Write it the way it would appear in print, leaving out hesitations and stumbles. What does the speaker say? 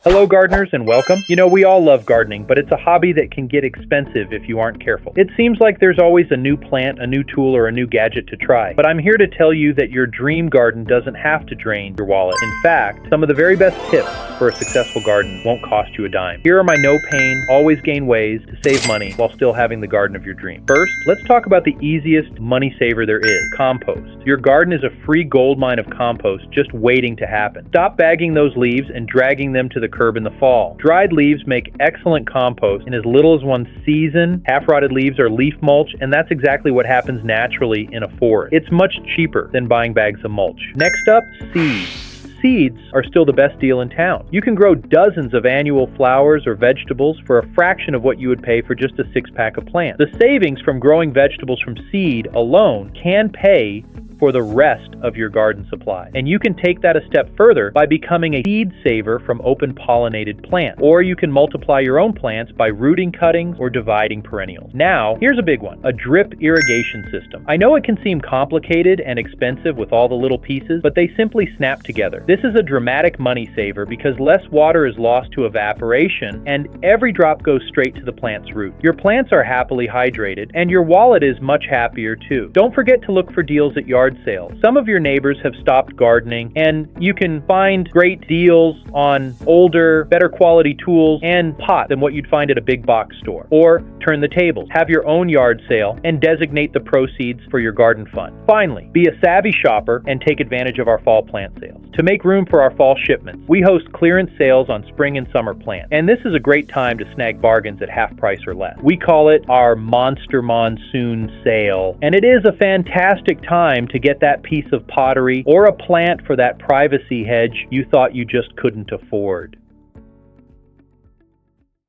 Hello gardeners and welcome. You know, we all love gardening, but it's a hobby that can get expensive if you aren't careful. It seems like there's always a new plant, a new tool, or a new gadget to try. But I'm here to tell you that your dream garden doesn't have to drain your wallet. In fact, some of the very best tips for a successful garden won't cost you a dime. Here are my no-pain, always-gain ways to save money while still having the garden of your dream. First, let's talk about the easiest money saver there is, compost. Your garden is a free goldmine of compost just waiting to happen. Stop bagging those leaves and dragging them to the curb in the fall. Dried leaves make excellent compost in as little as one season. Half-rotted leaves are leaf mulch, and that's exactly what happens naturally in a forest. It's much cheaper than buying bags of mulch. Next up, seeds. Seeds are still the best deal in town. You can grow dozens of annual flowers or vegetables for a fraction of what you would pay for just a six-pack of plants. The savings from growing vegetables from seed alone can pay for the rest of your garden supply. And you can take that a step further by becoming a seed saver from open pollinated plants. Or you can multiply your own plants by rooting cuttings or dividing perennials. Now, here's a big one, a drip irrigation system. I know it can seem complicated and expensive with all the little pieces, but they simply snap together. This is a dramatic money saver because less water is lost to evaporation and every drop goes straight to the plant's root. Your plants are happily hydrated and your wallet is much happier too. Don't forget to look for deals at yard sales. Some of your neighbors have stopped gardening and you can find great deals on older, better quality tools and pots than what you'd find at a big box store. Or turn the tables. Have your own yard sale and designate the proceeds for your garden fund. Finally, be a savvy shopper and take advantage of our fall plant sales. To make room for our fall shipments, we host clearance sales on spring and summer plants. And this is a great time to snag bargains at half price or less. We call it our Monster Monsoon Sale. And it is a fantastic time to get that piece of pottery or a plant for that privacy hedge you thought you just couldn't afford.